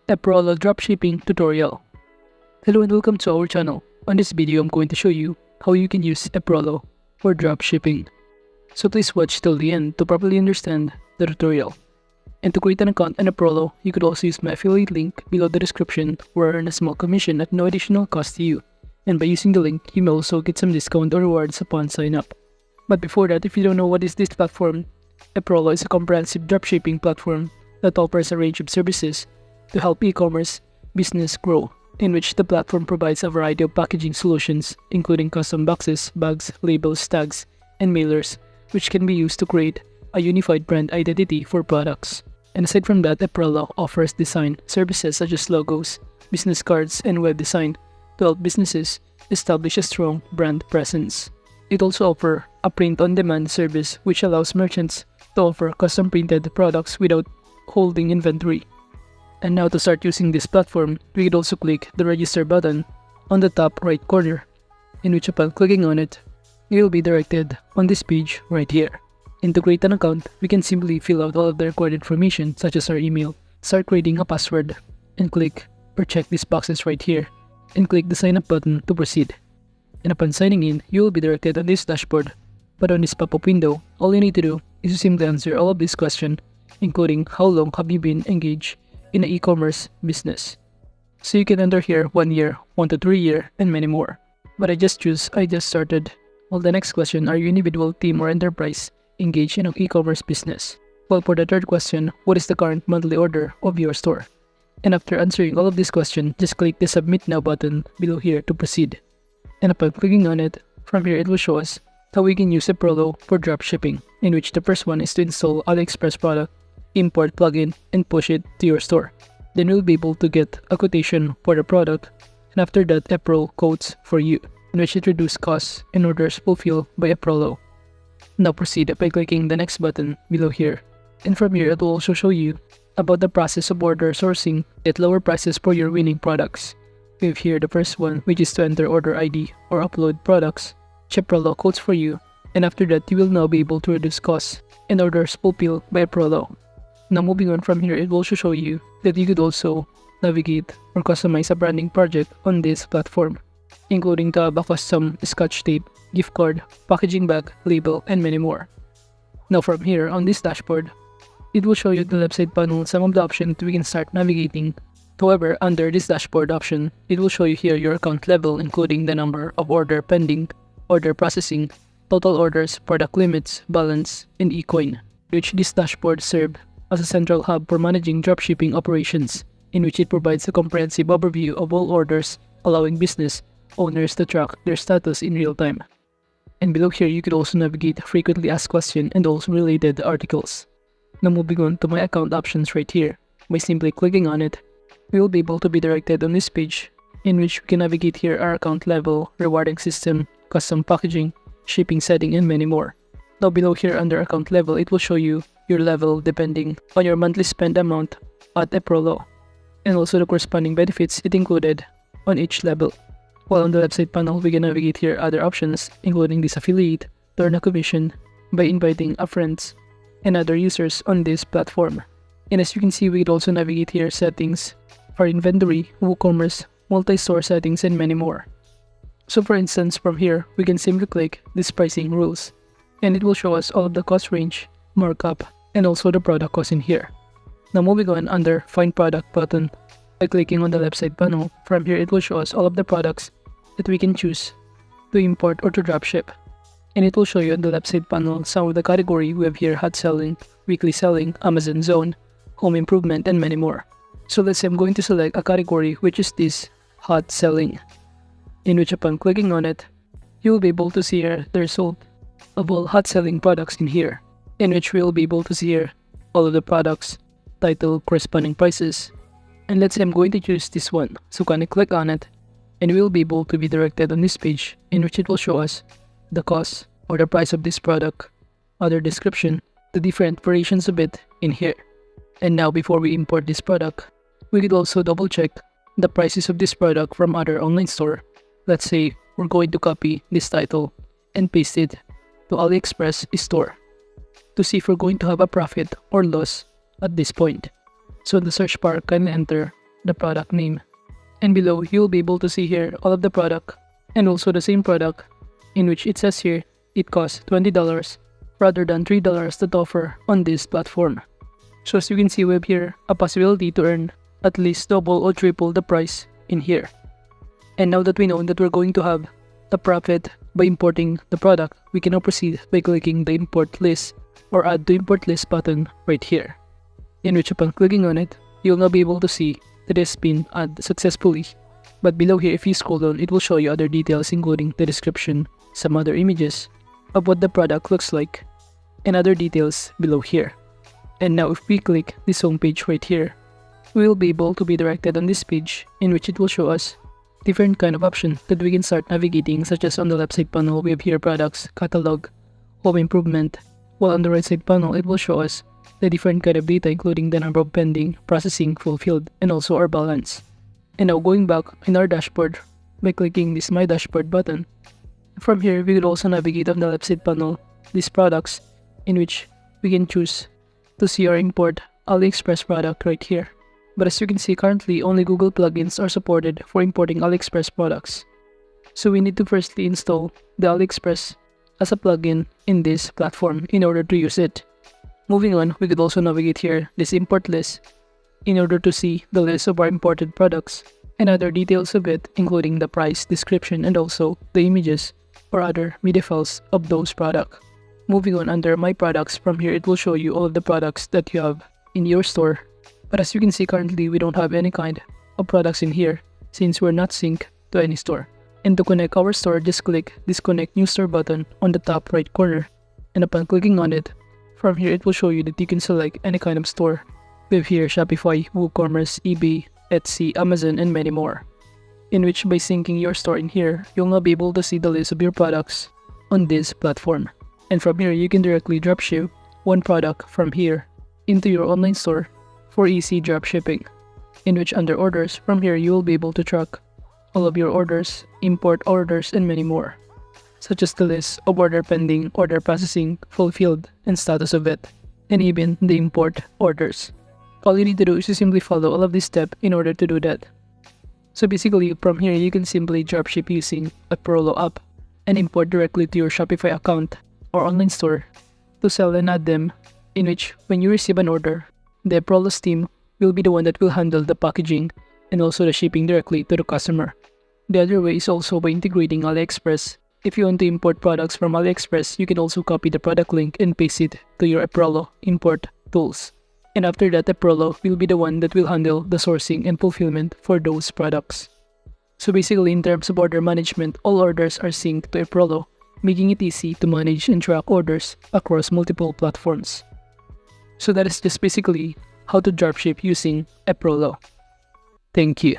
Eprolo Dropshipping tutorial. Hello and welcome to our channel. On this video, I'm going to show you how you can use Eprolo for dropshipping. So please watch till the end to properly understand the tutorial. And to create an account on Eprolo, you could also use my affiliate link below the description or earn a small commission at no additional cost to you. And by using the link, you may also get some discount or rewards upon sign up. But before that, if you don't know what is this platform, Eprolo is a comprehensive dropshipping platform that offers a range of services to help e-commerce business grow, in which the platform provides a variety of packaging solutions, including custom boxes, bags, labels, tags, and mailers, which can be used to create a unified brand identity for products. And aside from that, Eprolo offers design services such as logos, business cards, and web design to help businesses establish a strong brand presence. It also offers a print-on-demand service which allows merchants to offer custom-printed products without holding inventory. And now to start using this platform, we could also click the register button on the top right corner, in which upon clicking on it, you will be directed on this page right here. And to create an account, we can simply fill out all of the required information such as our email, start creating a password, and click or check these boxes right here, and click the sign up button to proceed. And upon signing in, you will be directed on this dashboard. But on this pop-up window, all you need to do is to simply answer all of these questions, including how long have you been engaged in an e-commerce business. So you can enter here 1 year, 1 to 3 year, and many more. But I just started. Well, the next question, are you individual, team, or enterprise engaged in an e-commerce business? Well, for the third question, what is the current monthly order of your store? And after answering all of these questions, just click the submit now button below here to proceed. And upon clicking on it, from here it will show us how we can use Eprolo for dropshipping, in which the first one is to install AliExpress product, import plugin, and push it to your store. Then you'll be able to get a quotation for the product, and after that, Eprolo quotes for you, in which it reduces costs and orders fulfilled by Eprolo. Now proceed by clicking the next button below here. And from here, it will also show you about the process of order sourcing at lower prices for your winning products. We have here the first one, which is to enter order ID or upload products, which Eprolo quotes for you, and after that, you will now be able to reduce costs and orders fulfilled by Eprolo. Now moving on from here, it will also show you that you could also navigate or customize a branding project on this platform, including to have a custom scotch tape, gift card, packaging bag, label, and many more. Now from here, on this dashboard, it will show you the left side panel some of the options we can start navigating. However, under this dashboard option, it will show you here your account level, including the number of order pending, order processing, total orders, product limits, balance, and eCoin, which this dashboard serves as a central hub for managing dropshipping operations, in which it provides a comprehensive overview of all orders, allowing business owners to track their status in real time. And below here, you could also navigate frequently asked questions and also related articles. Now moving on to my account options right here. By simply clicking on it, we will be able to be directed on this page, in which we can navigate here our account level, rewarding system, custom packaging, shipping setting, and many more. Now below here under account level, it will show you your level depending on your monthly spend amount at Eprolo, and also the corresponding benefits it included on each level. While on the left side panel, we can navigate here other options, including this affiliate, to earn a commission by inviting a friends and other users on this platform. And as you can see, we can also navigate here settings, our inventory, WooCommerce, multi-store settings, and many more. So for instance, from here, we can simply click this pricing rules, and it will show us all of the cost range, markup, and also the product cost in here. Now moving on under find product button, by clicking on the left side panel, from here it will show us all of the products that we can choose to import or to dropship. And it will show you on the left side panel some of the category we have here: hot selling, weekly selling, Amazon zone, home improvement, and many more. So let's say I'm going to select a category which is this hot selling, in which upon clicking on it, you will be able to see here the result of all hot selling products in here, in which we will be able to see here all of the products, title, corresponding prices. And let's say I'm going to choose this one, so can I click on it, and we will be able to be directed on this page, in which it will show us the cost or the price of this product, other description, the different variations of it in here. And now before we import this product, we could also double check the prices of this product from other online store. Let's say we're going to copy this title and paste it to AliExpress store to see if we're going to have a profit or loss at this point. So in the search bar, can enter the product name. And below, you'll be able to see here all of the product and also the same product in which it says here it costs $20 rather than $3 that offer on this platform. So as you can see, we have here a possibility to earn at least double or triple the price in here. And now that we know that we're going to have the profit by importing the product, we can now proceed by clicking the import list or add to import list button right here, in which upon clicking on it, you'll now be able to see that it has been added successfully. But below here, if you scroll down, it will show you other details including the description, some other images of what the product looks like, and other details below here. And now if we click this home page right here, we will be able to be directed on this page in which it will show us different kind of options that we can start navigating, such as on the left side panel we have here products, catalog, home improvement, while on the right side panel it will show us the different kind of data including the number of pending, processing, fulfilled, and also our balance. And now going back in our dashboard by clicking this My Dashboard button, from here we could also navigate on the left side panel these products in which we can choose to see or import AliExpress product right here. But as you can see, currently only Google plugins are supported for importing AliExpress products. So we need to firstly install the AliExpress as a plugin in this platform in order to use it. Moving on, we could also navigate here this import list in order to see the list of our imported products and other details of it, including the price, description, and also the images or other media files of those products. Moving on, under My Products, from here it will show you all of the products that you have in your store. But as you can see, currently we don't have any kind of products in here since we're not synced to any store. And to connect our store, just click this Connect New Store button on the top right corner. And upon clicking on it, from here it will show you that you can select any kind of store. We have here Shopify, WooCommerce, eBay, Etsy, Amazon, and many more. In which by syncing your store in here, you'll now be able to see the list of your products on this platform. And from here, you can directly dropship one product from here into your online store for easy dropshipping. In which under orders, from here you will be able to track all of your orders, import orders, and many more, such as the list of order pending, order processing, fulfilled, and status of it, and even the import orders. All you need to do is to simply follow all of these steps in order to do that. So basically, from here you can simply dropship using a Eprolo app and import directly to your Shopify account or online store to sell and add them, in which when you receive an order, the Eprolo's team will be the one that will handle the packaging and also the shipping directly to the customer. The other way is also by integrating AliExpress. If you want to import products from AliExpress, you can also copy the product link and paste it to your Eprolo import tools. And after that, Eprolo will be the one that will handle the sourcing and fulfillment for those products. So basically, in terms of order management, all orders are synced to Eprolo, making it easy to manage and track orders across multiple platforms. So that is just basically how to dropship using Eprolo. Thank you.